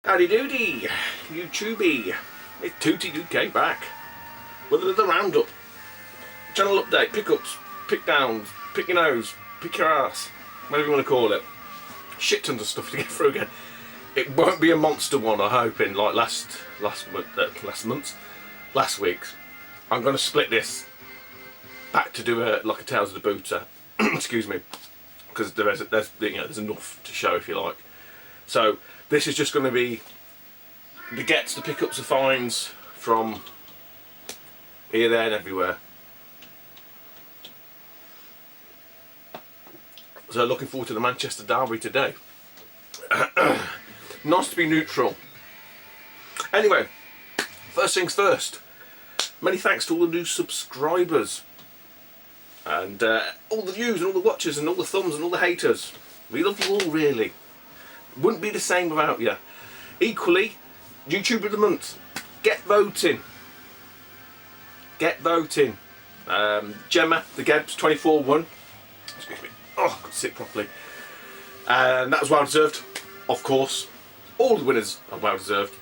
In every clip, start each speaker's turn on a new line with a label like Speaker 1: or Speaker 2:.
Speaker 1: Howdy doody, YouTubey. It's Tooty UK back with another roundup. Channel update, pickups, pick downs, pick your nose, pick your ass, whatever you want to call it. Shit tons of stuff to get through again. It won't be a monster one, I'm hoping, like last week's. I'm going to split this back to do like a Tales of the Booter. Excuse me, because there's enough to show if you like. So this is just going to be the gets, the pickups, the finds from here, there and everywhere. So looking forward to the Manchester derby today. Nice to be neutral. Anyway, first things first, many thanks to all the new subscribers and all the views and all the watchers and all the thumbs and all the haters. We love you all, really. Wouldn't be the same without you. Equally, YouTube of the month, get voting. Get voting. Gemma, the Gebs, 24-1. Excuse me. Oh, I got to sit properly. And that was well deserved, of course. All the winners are well deserved.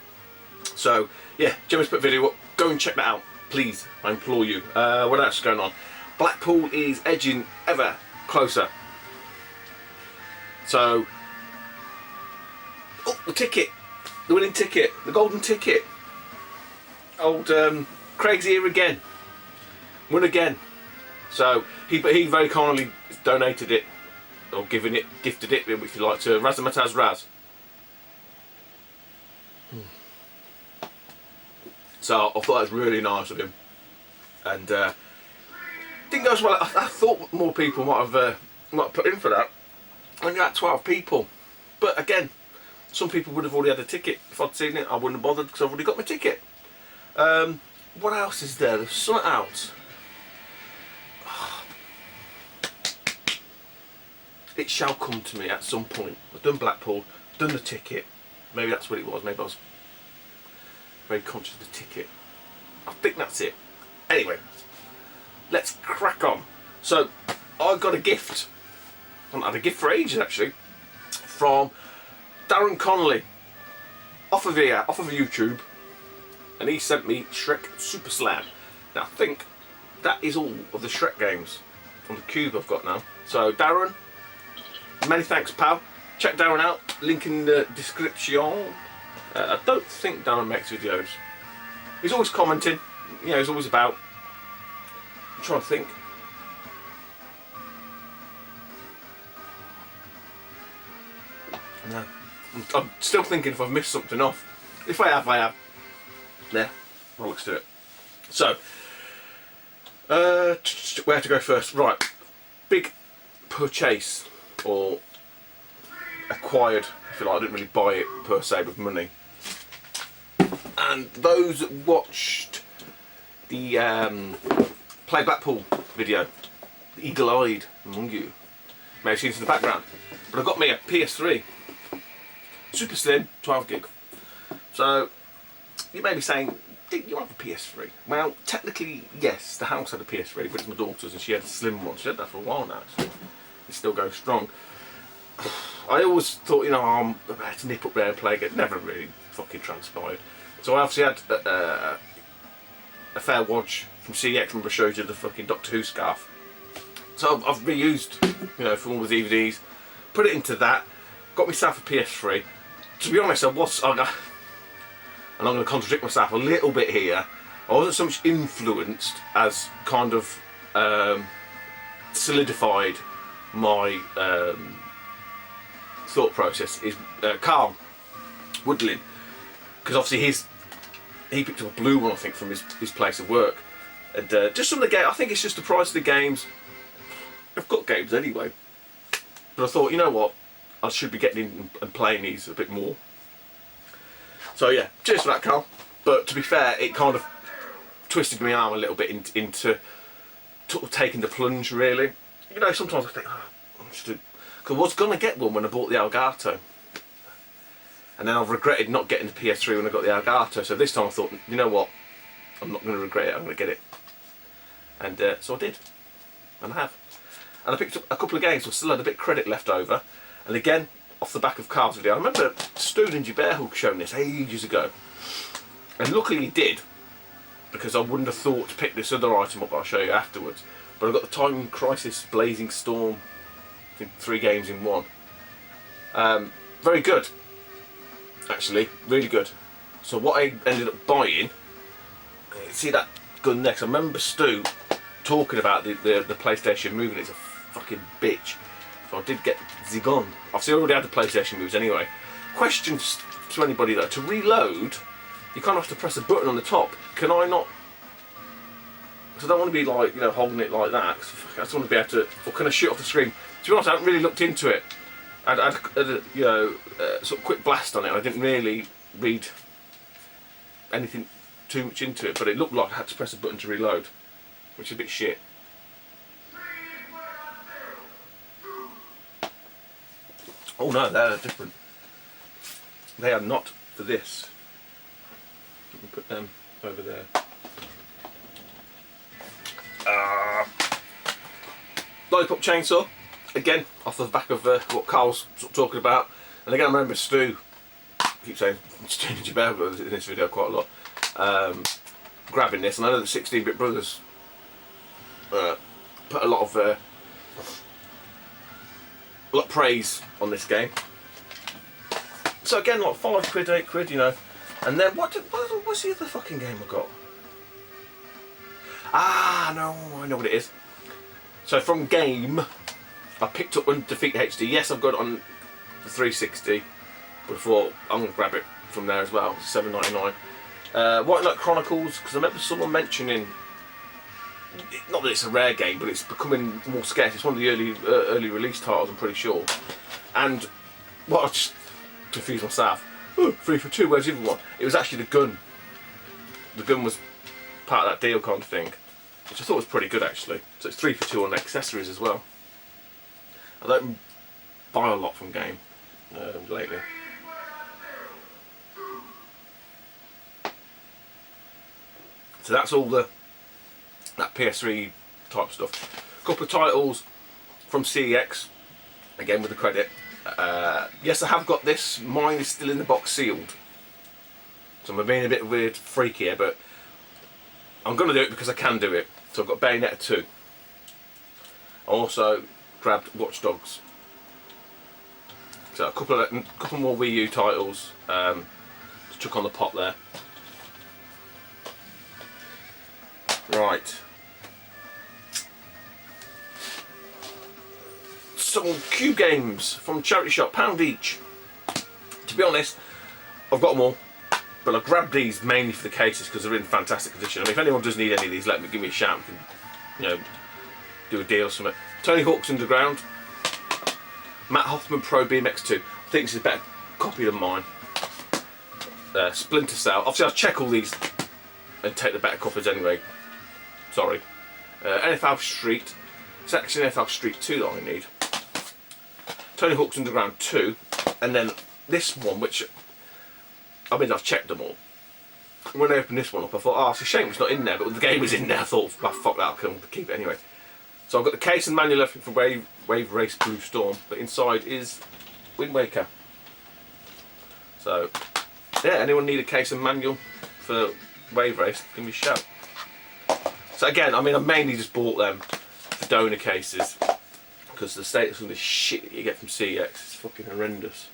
Speaker 1: So, yeah, Gemma's put a video up. Go and check that out, please. I implore you. What else is going on? Blackpool is edging ever closer. So, oh, the ticket, the winning ticket, the golden ticket. Old Craig's here again. Won again. So he very kindly donated it, or gifted it, if you like, to Razzmatazz Raz. So I thought that was really nice of him, and didn't go as well. I thought more people might have put in for that. Only about 12 people, but again, some people would have already had a ticket. If I'd seen it, I wouldn't have bothered because I've already got my ticket. What else is there? There's something else. It shall come to me at some point. I've done Blackpool, done the ticket. Maybe that's what it was. Maybe I was very conscious of the ticket. I think that's it. Anyway, let's crack on. So, I got a gift. I haven't had a gift for ages, actually, from Darren Connolly, off of YouTube, and he sent me Shrek Super Slam. Now I think that is all of the Shrek games on the cube I've got now. So Darren, many thanks, pal. Check Darren out, link in the description. I don't think Darren makes videos. He's always commenting, you know, he's always about. I'm trying to think. No. I'm still thinking if I've missed something off. If I have, I have. There, bollocks to it. So, where to go first? Right, big purchase, or acquired, if you like. I didn't really buy it per se with money. And those that watched the Play Blackpool video, the eagle-eyed among you, may have seen it in the background. But I got me a PS3. Super slim, 12 gig. So, you may be saying, did you have a PS3? Well, technically, yes, the house had a PS3, but it's my daughter's and she had a slim one. She had that for a while now, so it's still going strong. I always thought, you know, I'm about to nip up there and play it. Never really fucking transpired. So I obviously had a fair watch from CX. Remember I showed you the fucking Doctor Who scarf. So I've reused, you know, from all the DVDs, put it into that, got myself a PS3. To be honest, and I'm going to contradict myself a little bit here, I wasn't so much influenced as kind of solidified my thought process is Carl Woodlin, because obviously he picked up a blue one, I think, from his place of work, and just some of the games. I think it's just the price of the games. I've got games anyway, but I thought, you know what, I should be getting in and playing these a bit more. So yeah, cheers for that, Carl. But to be fair, it kind of twisted my arm a little bit into taking the plunge, really. You know, sometimes I think, because I was going to get one when I bought the Elgato. And then I've regretted not getting the PS3 when I got the Elgato. So this time I thought, you know what, I'm not going to regret it, I'm going to get it. And so I did. And I have. And I picked up a couple of games, so I still had a bit of credit left over. And again, off the back of Carl's video. I remember Stu Ninja Bearhook showing this ages ago, and luckily he did, because I wouldn't have thought to pick this other item up. I'll show you afterwards. But I got the Time Crisis Blazing Storm, I think 3 games in 1. Very good, actually, really good. So what I ended up buying, see that gun next. I remember Stu talking about the PlayStation Move, and it's a fucking bitch. So I did get the gun. Obviously I already had the PlayStation Moves anyway. Question to anybody though, to reload, you kind of have to press a button on the top. Can I not? Because I don't want to be like, you know, holding it like that. I just want to be able to, or can I shoot off the screen? To be honest, I haven't really looked into it. I had a, you know, sort of quick blast on it. I didn't really read anything too much into it, but it looked like I had to press a button to reload, which is a bit shit. Oh no, they're different. They are not for this. Let me put them over there. Lollipop chainsaw, again off the back of what Carl's talking about, and again I remember Stu, I keep saying Stu Ninja Bearhook in this video quite a lot, grabbing this, and I know the 16-bit brothers put a lot of praise on this game. So again, like £5, £8, you know. And then what's the other fucking game I got? Ah, no, I know what it is. So from Game, I picked up Undefeated HD. Yes, I've got it on the 360, but I thought I'm gonna grab it from there as well. $7.99. White Knight Chronicles, because I remember someone mentioning, not that it's a rare game, but it's becoming more scarce. It's one of the early release titles, I'm pretty sure. And what, I just confused myself. Oh, 3 for 2, where's the other one? It was actually the gun. The gun was part of that deal kind of thing, which I thought was pretty good actually. So it's 3 for 2 on accessories as well. I don't buy a lot from Game lately. So that's all that PS3 type stuff. A couple of titles from CEX, again with the credit. Yes, I have got this. Mine is still in the box sealed. So I'm being a bit weird freak here, but I'm going to do it because I can do it. So I've got Bayonetta 2. I also grabbed Watch Dogs. So a couple more Wii U titles to chuck on the pot there. Right. Some cube games from Charity Shop, £1 each. To be honest, I've got them all, but I grabbed these mainly for the cases because they're in fantastic condition. I mean, if anyone does need any of these, give me a shout. We can, you know, do a deal or something. Tony Hawk's Underground, Matt Hoffman Pro BMX 2. I think this is a better copy than mine. Splinter Cell. Obviously, I'll check all these and take the better copies anyway. Sorry. NFL Street. It's actually NFL Street 2 that I need. Tony Hawk's Underground 2, and then this one, which, I mean, I've checked them all. When I opened this one up, I thought, oh, it's a shame it's not in there, but the game was in there. I thought, oh, fuck that, I'll keep it anyway. So I've got the case and manual left for Wave Race Blue Storm, but inside is Wind Waker. So, yeah, anyone need a case and manual for Wave Race, give me a shout. So again, I mean, I mainly just bought them for donor cases, because the status of this shit that you get from CEX is fucking horrendous.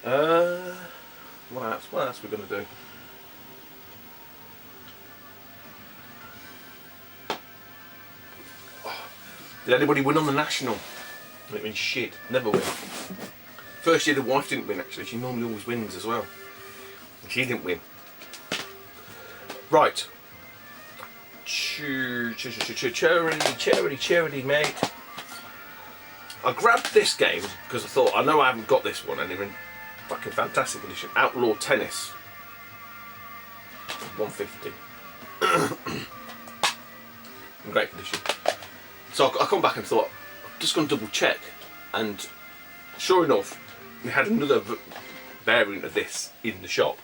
Speaker 1: What else are we going to do? Oh, did anybody win on the National? I mean, shit, never win. First year the wife didn't win actually, she normally always wins as well. She didn't win. Right. Charity, mate. I grabbed this game because I thought, I know I haven't got this one and they're in fucking fantastic condition. Outlaw Tennis. 150. In great condition. So I come back and thought, I'm just going to double check, and sure enough, we had another variant of this in the shop,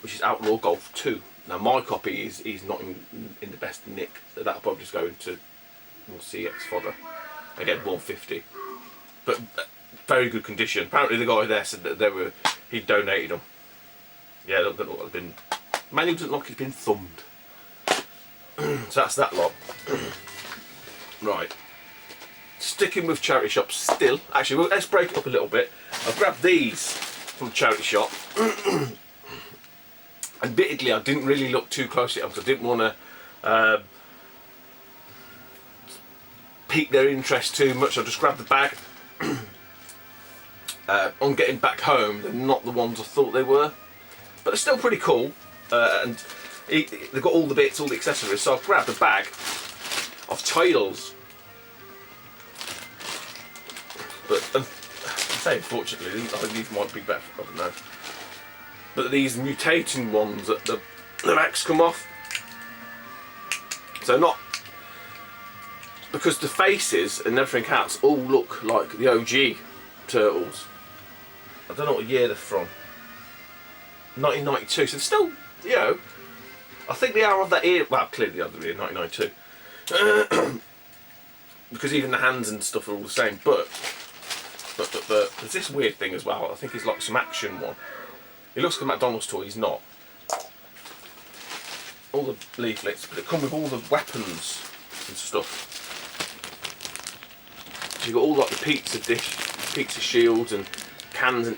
Speaker 1: which is Outlaw Golf 2. Now my copy is not in the best nick, so that'll probably just go into more CX fodder. Again, 150. But very good condition. Apparently the guy there said that he'd donated them. Yeah, look at what they've been. Manual doesn't look like it's been thumbed. So that's that lot. Right. Sticking with charity shops still. Actually, let's break it up a little bit. I've grabbed these from the charity shop. Admittedly, I didn't really look too closely at them because I didn't want to pique their interest too much. I just grabbed the bag. On getting back home, they're not the ones I thought they were, but they're still pretty cool. And they've got all the bits, all the accessories. So I've grabbed a bag of tiles. But I say, unfortunately, I think these might be better. I don't know. But these mutating ones, that the backs come off. So not because the faces and everything else all look like the OG turtles. I don't know what year they're from. 1992. So they're still, you know, I think they are of that era. Well, clearly they are of the year 1992. Because even the hands and stuff are all the same. But there's this weird thing as well. I think it's like some action one. He looks like a McDonald's toy. He's not. All the leaflets, but they come with all the weapons and stuff. So you've got all like the pizza dish, pizza shields and cans and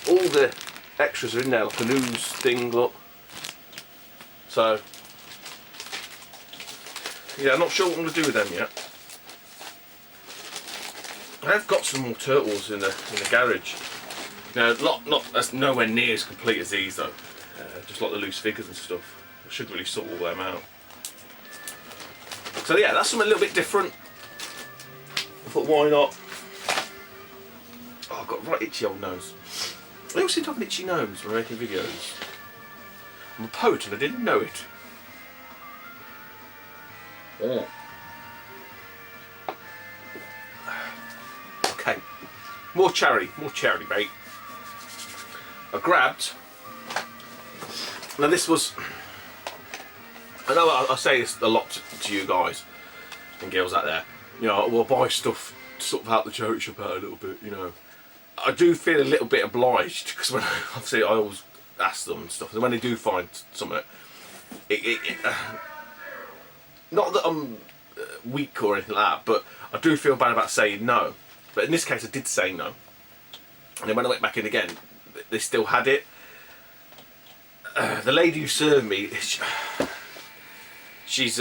Speaker 1: all the extras are in there, like a news thing, look. So yeah, I'm not sure what I'm going to do with them yet. I have got some more turtles in the garage. Now, that's nowhere near as complete as these though. Just like the loose figures and stuff. I should really sort all them out. So yeah, that's something a little bit different. I thought, why not? Oh, I've got a right itchy old nose. I always seem to have an itchy nose when I'm making videos. I'm a poet and I didn't know it. Oh. Okay, more cherry bait. I grabbed. Now this was. I know I say this a lot to you guys and girls out there. You know, we'll buy stuff to sort of help the charity shop out a little bit. You know, I do feel a little bit obliged because when obviously I always ask them and stuff, and when they do find something, not that I'm weak or anything like that, but I do feel bad about saying no. But in this case, I did say no. And then when I went back in again, they still had it. The lady who served me, she's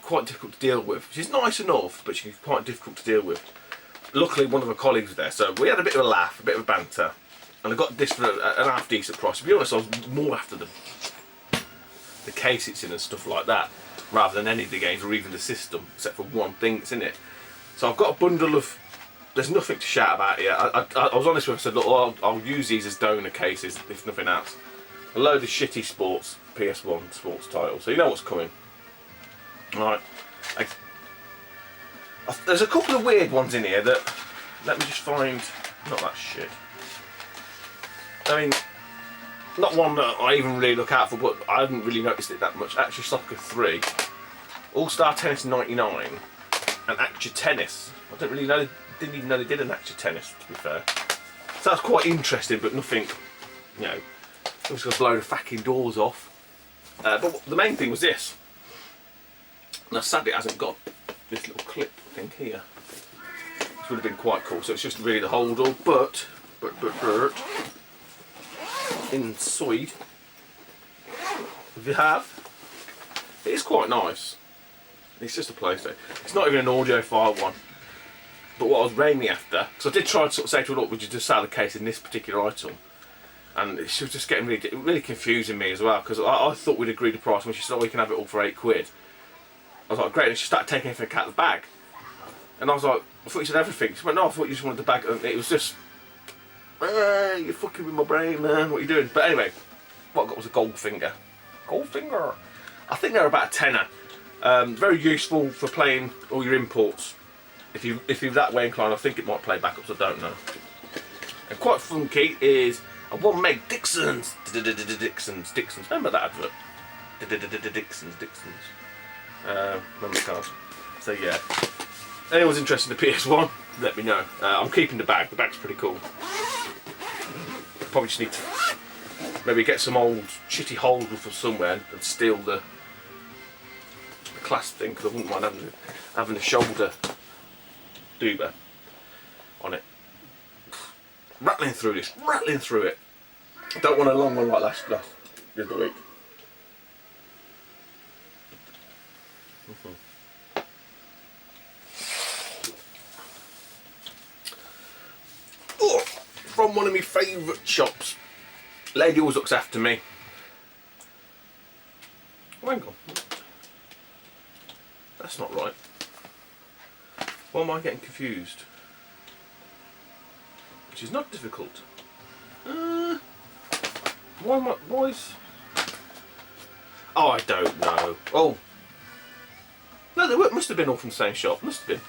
Speaker 1: quite difficult to deal with. She's nice enough, but she's quite difficult to deal with. Luckily, one of her colleagues was there, so we had a bit of a laugh, a bit of a banter, and I got this for an half decent price. To be honest, I was more after the case it's in and stuff like that, rather than any of the games or even the system, except for one thing that's in it. So I've got a bundle of. There's nothing to shout about here. I was honest with her. I said, look, I'll use these as donor cases if nothing else. A load of shitty sports PS1 sports titles, so you know what's coming. Right. There's a couple of weird ones in here that. Let me just find. Not that shit. I mean, not one that I even really look out for, but I haven't really noticed it that much. Actually, Soccer 3, All Star Tennis 99, and Acture Tennis. I didn't even know they did an Acture Tennis, to be fair. So that's quite interesting, but nothing, you know, I'm just going to blow the fucking doors off. But the main thing was this. Now, sadly, it hasn't got this little clip thing here. This would have been quite cool. So it's just really the holdall, but inside, if you have, it is quite nice. It's just a PlayStation. It's not even an audiophile one. But what I was mainly after, because I did try to sort of say to her, look, would you just sell the case in this particular item? And she was just getting really confusing me as well, because I thought we'd agreed a price when she said, oh, you can have it all for £8. I was like, great, and she started taking everything out of the bag. And I was like, I thought you said everything. She went, no, I thought you just wanted the bag. And it was just, you're fucking with my brain, man, what are you doing? But anyway, what I got was a Goldfinger. Goldfinger! I think they're about a tenner. Very useful for playing all your imports. If you're that way inclined, I think it might play backups, I don't know. And quite funky is a 1 meg Dixons. Dixons. Remember that advert? Dixons. Remember the cards. So yeah. Anyone's interested in the PS1, let me know. I'm keeping the bag. The bag's pretty cool. Probably just need to maybe get some old shitty holder from somewhere and steal the clasp thing, because I wouldn't mind having a shoulder doober on it. Rattling through this, rattling through it. Don't want a long one like last the other week. Oh, from one of my favourite shops. Lady always looks after me. Oh, hang on. That's not right. Why am I getting confused? Which is not difficult. Why is... Oh, I don't know. Oh. No, they must have been all from the same shop. Must have been.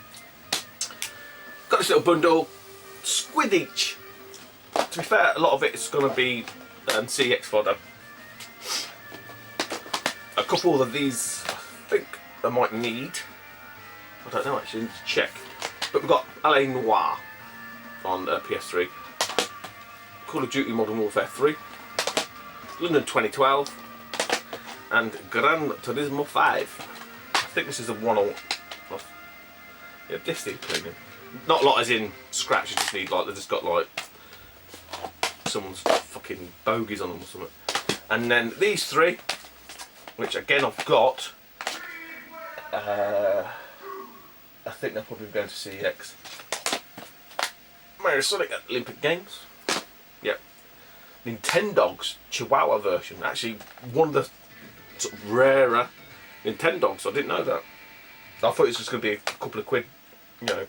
Speaker 1: Got this little bundle. £1 each. To be fair, a lot of it is going to be CX fodder. A couple of these I think I might need. I don't know actually, I need to check. But we've got Outlaw on PS3. Call of Duty Modern Warfare 3. London 2012. And Gran Turismo 5. I think this is a one-off. Yeah, this needs cleaning. Not a lot as in scratch, you just need like, they've just got like someone's fucking bogies on them or something. And then these three, which again I've got, I think they're probably going to CEX. Mario Sonic at Olympic Games. Yep. Nintendogs Chihuahua version. Actually, one of the sort of rarer Nintendogs. I didn't know that. I thought it was just going to be a couple of quid, you know,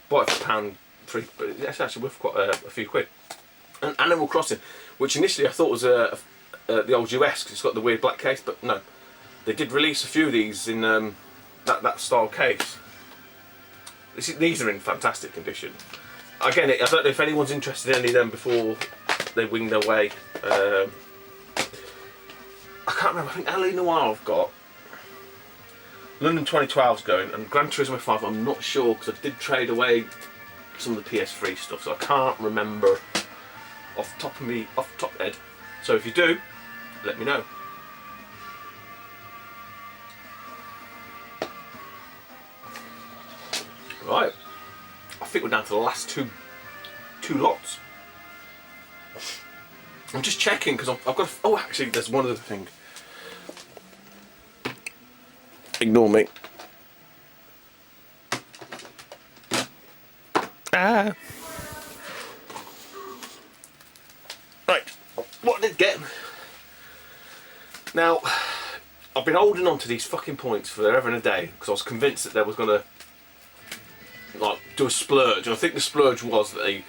Speaker 1: buy it for £1.3, but it's actually worth quite a few quid. And Animal Crossing, which initially I thought was the old US because it's got the weird black case, but no, they did release a few of these in that style case. These are in fantastic condition. Again, I don't know if anyone's interested in any of them before they wing their way. I can't remember. I think LA Noir I've got. London 2012's going, and Gran Turismo 5 I'm not sure because I did trade away some of the PS3 stuff, so I can't remember off the top of head. So if you do, let me know. Right, I think we're down to the last two lots. I'm just checking because I've got. Oh, actually, there's one other thing. Ignore me. Ah. Right, what I did get. Now, I've been holding on to these fucking points for forever and a day because I was convinced that there was going to like do a splurge, and I think the splurge was that they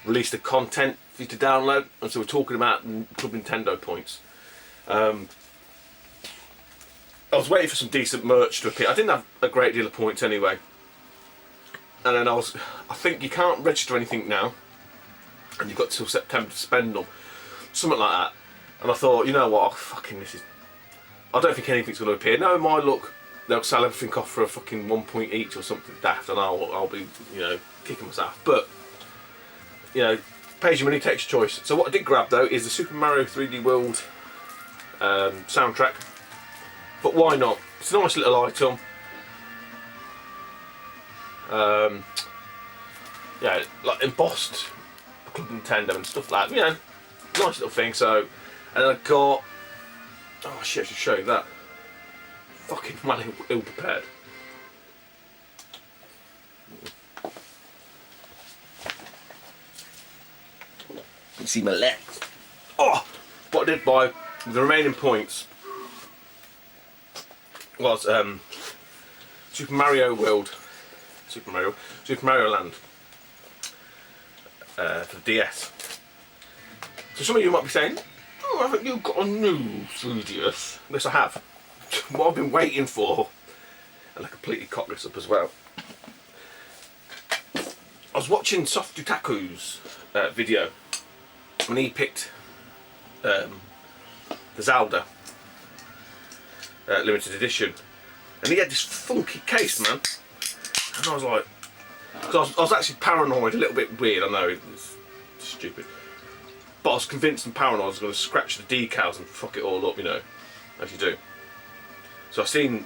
Speaker 1: released the content for you to download, and so we're talking about Club Nintendo points. I was waiting for some decent merch to appear. I didn't have a great deal of points anyway, and then I think you can't register anything now, and you've got till September to spend them, something like that. And I thought, you know what, fucking this is. I don't think anything's going to appear. No, my luck, they'll sell everything off for a fucking 1 point each or something daft, and I'll be, you know, kicking myself. But you know, pays your money, takes your choice. So what I did grab though is the Super Mario 3D World soundtrack. But why not? It's a nice little item. Yeah, like embossed Club Nintendo and stuff like that. You know, nice little thing. So, and I got. Oh shit! I should show you that. Fucking well ill prepared. You see my legs. Oh, what I did buy the remaining points was Super Mario World, Super Mario Land for the DS. So some of you might be saying, "Oh, haven't you got a new 3DS?" Yes, I have. What I've been waiting for, and I completely cocked this up as well. I was watching Soft Dutaku's video when he picked the Zelda limited edition, and he had this funky case, man, and I was like, So I was actually paranoid, a little bit weird, I know, it's stupid. But I was convinced and paranoid I was going to scratch the decals and fuck it all up, you know, as you do. So I've seen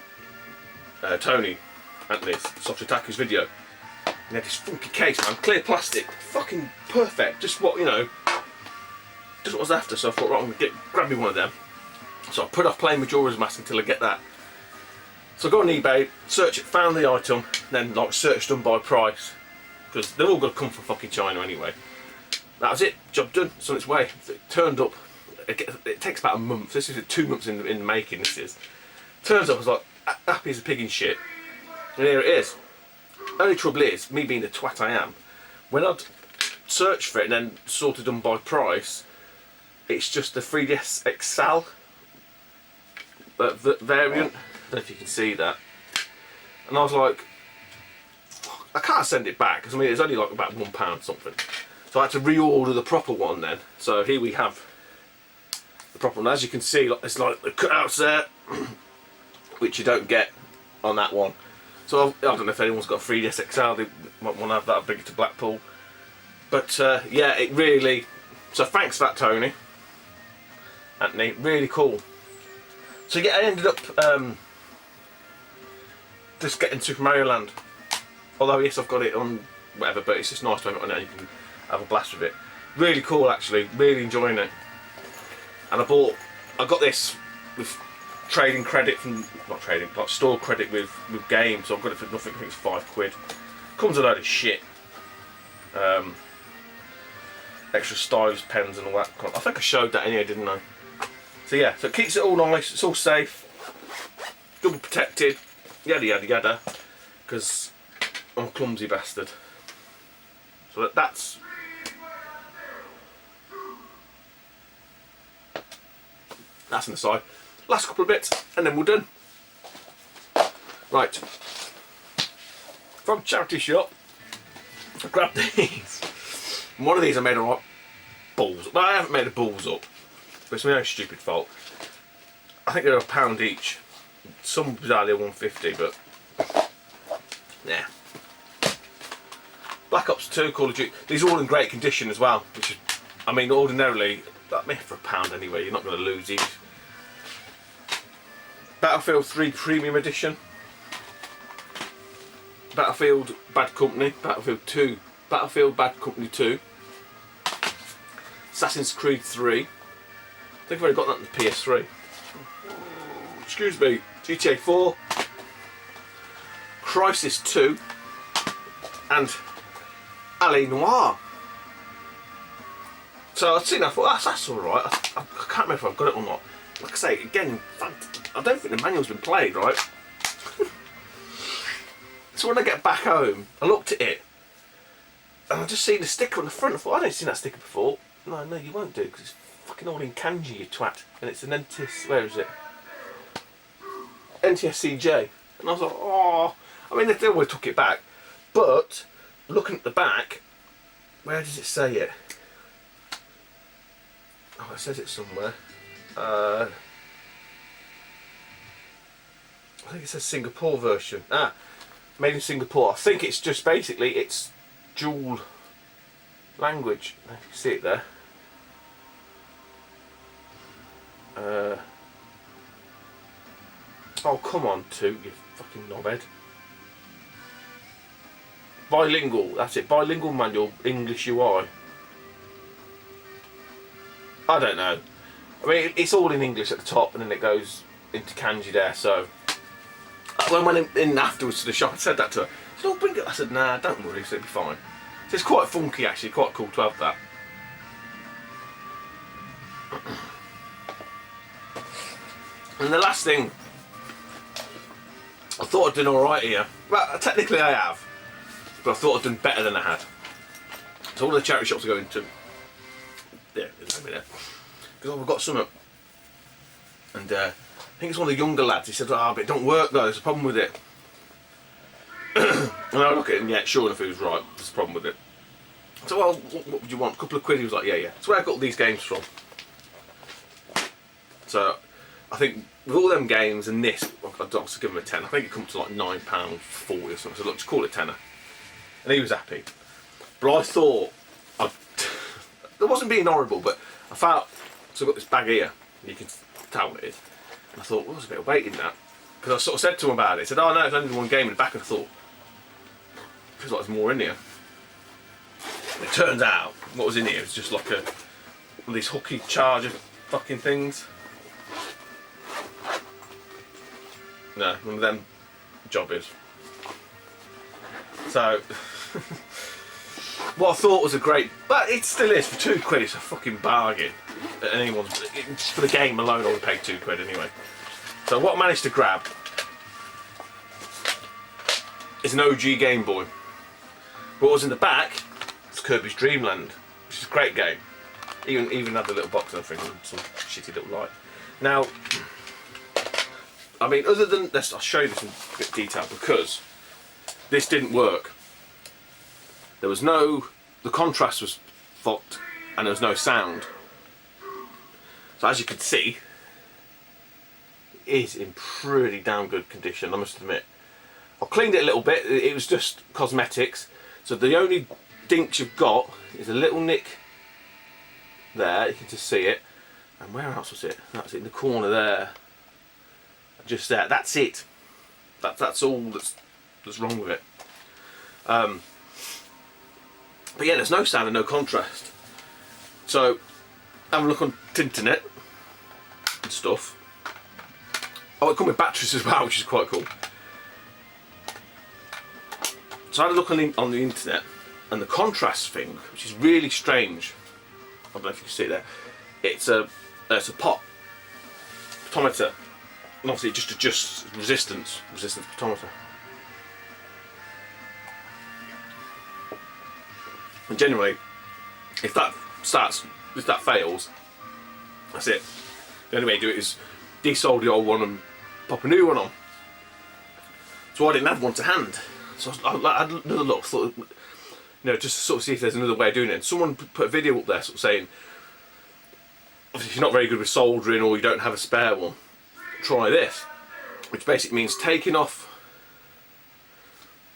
Speaker 1: Tony, Anthony's, Soft Attackers video. He had this funky case, man, clear plastic, fucking perfect, just what, you know, just what I was after. So I thought, right, I'm going to grab me one of them. So I put off playing Majora's Mask until I get that. So I go on eBay, search it, found the item, then like searched them by price, because they're all going to come from fucking China anyway. That was it, job done, it's on its way. It turned up, it takes about a month, this is 2 months in the making, this is. Turns up, I was like, happy as a pig in shit, and here it is. Only trouble is, me being the twat I am, when I'd searched for it and then sorted them by price, it's just the 3DS XL variant. I don't know if you can see that. And I was like, I can't send it back, because I mean it's only like about £1 something. So I had to reorder the proper one then. So here we have the proper one. As you can see, it's like the cutouts there, which you don't get on that one. So I don't know if anyone's got a 3DS XL, they might want to have that, I'll bring it to Blackpool. But yeah, it really, so thanks for that, Tony, Anthony, really cool. So yeah, I ended up just getting Super Mario Land. Although yes, I've got it on whatever, but it's just nice to have it on there, you can have a blast with it. Really cool actually, really enjoying it. And I got this with trading credit from, not trading, like store credit with games, so I've got it for nothing, I think it's £5. Comes a load of shit. Extra stylus, pens and all that. I think I showed that anyway, didn't I? So yeah, so it keeps it all nice, it's all safe, double protected, yada yada yada, because I'm a clumsy bastard. So that's on the side. Last couple of bits and then we're done. Right, from charity shop, I grabbed these. And one of these I made alright balls. Well, I haven't made the balls up, but it's my own stupid fault. I think they're £1 each. Some bizarrely are £1.50, but yeah. Black Ops 2, Call of Duty. These are all in great condition as well. Which is, I mean, ordinarily, that made for £1 anyway. You're not going to lose these. Battlefield 3 Premium Edition. Battlefield Bad Company. Battlefield 2. Battlefield Bad Company 2. Assassin's Creed 3. I think I've already got that on the PS3. Excuse me. GTA 4. Crisis 2. And Alley Noir. So I'd seen that, I thought that's alright. I can't remember if I've got it or not. Like I say, again, I don't think the manual's been played, right? So when I get back home, I looked at it, and I just seen the sticker on the front. I thought, I don't seen that sticker before. No, you won't do, because it's fucking all in kanji, you twat. And it's an where is it? NTSCJ. And I was like, oh. I mean, they always took it back. But, looking at the back, where does it say it? Oh, it says it somewhere. I think it says Singapore version. Made in Singapore. I think it's just basically it's dual language. You can see it there. Oh come on, Toot, you fucking knobhead. Bilingual. That's it. Bilingual manual. English UI. I don't know. I mean, it's all in English at the top, and then it goes into kanji there. So when I went in afterwards to the shop, I said that to her. She said, "Oh, bring it." I said, "Nah, don't worry, so it'll be fine." So it's quite funky, actually, quite cool to have that. And the last thing, I thought I'd done all right here. Well, technically I have, but I thought I'd done better than I had. So all the charity shops I go into, yeah, there's nobody there. Because we've got some, and I think it's one of the younger lads. He said, "Ah, but it don't work though. There's a problem with it." And I look at it, and yeah, sure enough, he was right. There's a problem with it. So, well, what would you want? A couple of quid? He was like, yeah. That's where I got all these games from. So, I think with all them games and this, I'd also give them a £10. I think it comes to like £9.40 or something. So, look, just call it £10. and he was happy. But I thought, I wasn't being horrible, but I felt, so I've got this bag here, and you can tell what it is. And I thought, well, there's a bit of weight in that. Because I sort of said to him about it. He said, oh no, it's only the one game in the back. And I thought, feels like there's more in here. And it turns out, what was in here was just like one of these hooky charger fucking things. No, one of them jobbers. So, what I thought was a great, but it still is, for £2 it's a fucking bargain. For the game alone I would pay £2 anyway. So what I managed to grab is an OG Game Boy. What was in the back is Kirby's Dream Land, which is a great game. Even had the little box and everything, and some shitty little light. Now, I mean, other than this, I'll show you this in a bit of detail, because this didn't work. There was no, the contrast was fucked, and there was no sound. So as you can see, it is in pretty damn good condition, I must admit. I cleaned it a little bit, it was just cosmetics. So the only dinks you've got is a little nick there, you can just see it. And where else was it? That's it in the corner there. Just there, that's it. That's all that's wrong with it. But yeah, there's no sound and no contrast. So have a look on Tinternet and stuff. Oh, it comes with batteries as well, which is quite cool. So I had a look on the internet, and the contrast thing, which is really strange. I don't know if you can see it there. It's a pottometer, and obviously it just adjusts resistance pottometer. And generally, if that fails, that's it. The only way to do it is desolder the old one and pop a new one on. So I didn't have one to hand. So I had another look, thought, just to sort of see if there's another way of doing it. And someone put a video up there sort of saying, obviously if you're not very good with soldering or you don't have a spare one, try this. Which basically means taking off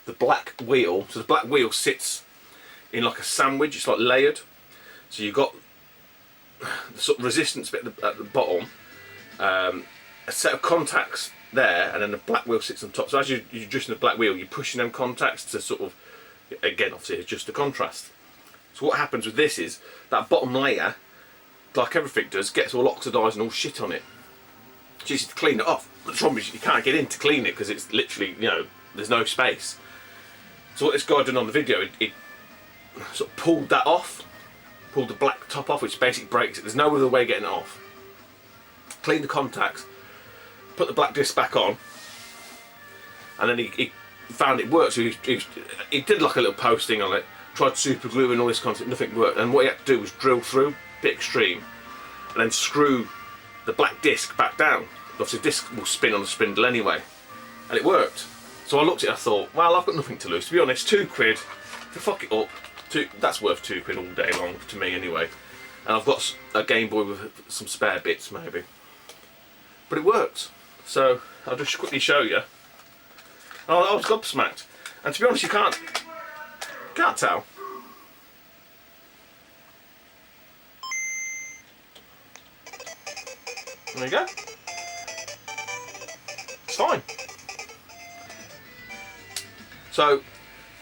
Speaker 1: the black wheel. So the black wheel sits in like a sandwich, it's like layered. So you've got the sort of resistance bit at the bottom, a set of contacts there, and then the black wheel sits on top. So as you're adjusting the black wheel, you're pushing them contacts to sort of, again, obviously adjust the contrast. So what happens with this is that bottom layer, like everything does, gets all oxidised and all shit on it. So you need to clean it off. But the problem is you can't get in to clean it because it's literally, there's no space. So what this guy done on the video, it sort of pulled that off, pulled the black top off, which basically breaks it. There's no other way of getting it off. Clean the contacts, put the black disc back on, and then he found it worked. So he did like a little posting on it, tried super glue and all this content, nothing worked. And what he had to do was drill through, bit extreme, and then screw the black disc back down. Obviously the disc will spin on the spindle anyway, and it worked. So I looked at it, I thought, well, I've got nothing to lose. To be honest, £2, to fuck it up, that's worth £2 all day long to me anyway. And I've got a Game Boy with some spare bits maybe, but it works. So I'll just quickly show you. I was gobsmacked, and to be honest, you can't tell. There you go. It's fine. So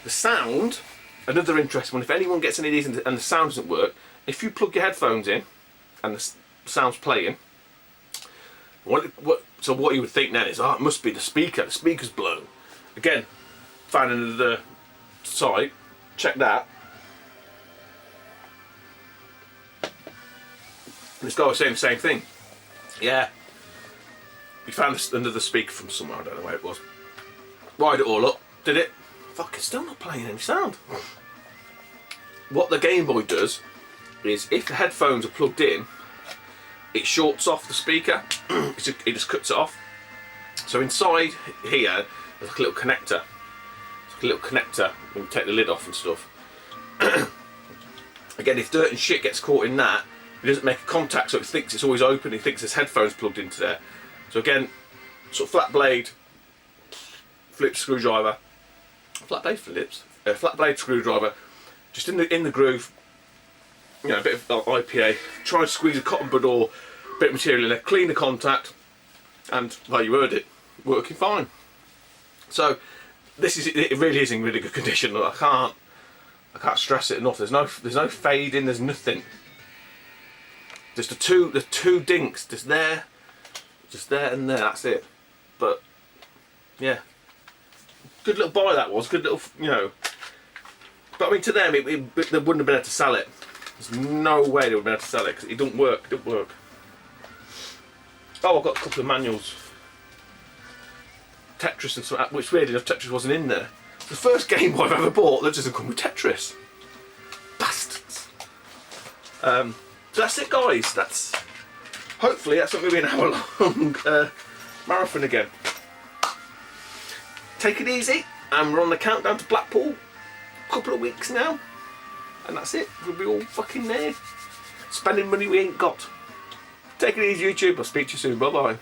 Speaker 1: the sound, another interesting one. If anyone gets any of these and the sound doesn't work, if you plug your headphones in and the sound's playing, so what you would think then is, it must be the speaker. The speaker's blown. Again, found another site. Check that. And this guy was saying the same thing. Yeah, he found another speaker from somewhere. I don't know where it was. Wired it all up. Did it? Fuck, it's still not playing any sound. What the Game Boy does is, if the headphones are plugged in, it shorts off the speaker. It just cuts it off. So inside here, there's like a little connector. It's like a little connector when you take the lid off and stuff. Again, if dirt and shit gets caught in that, it doesn't make a contact, so it thinks it's always open. It thinks there's headphones plugged into there. So again, sort of flat blade, Phillips screwdriver, flat blade Phillips, a flat blade screwdriver, just in the groove, you know, a bit of IPA, try and squeeze a cotton bud or a bit of material in there, clean the contact, and well, you heard it, working fine. So it really is in really good condition. I can't stress it enough. There's no fading, there's nothing. Just the two dinks, just there and there, that's it. But yeah, good little buy that was, good little, you know. But I mean, to them, they wouldn't have been able to sell it. There's no way they would have been able to sell it because it don't work. It don't work. Oh, I've got a couple of manuals. Tetris and some, which weirdly enough, Tetris wasn't in there. The first Game Boy I've ever bought that doesn't come with Tetris. Bastards. So that's it, guys. Hopefully that's not going to be an hour-long marathon again. Take it easy, and we're on the countdown to Blackpool. A couple of weeks now, and that's it. We'll be all fucking there, spending money we ain't got. Take it easy, YouTube. I'll speak to you soon. Bye bye.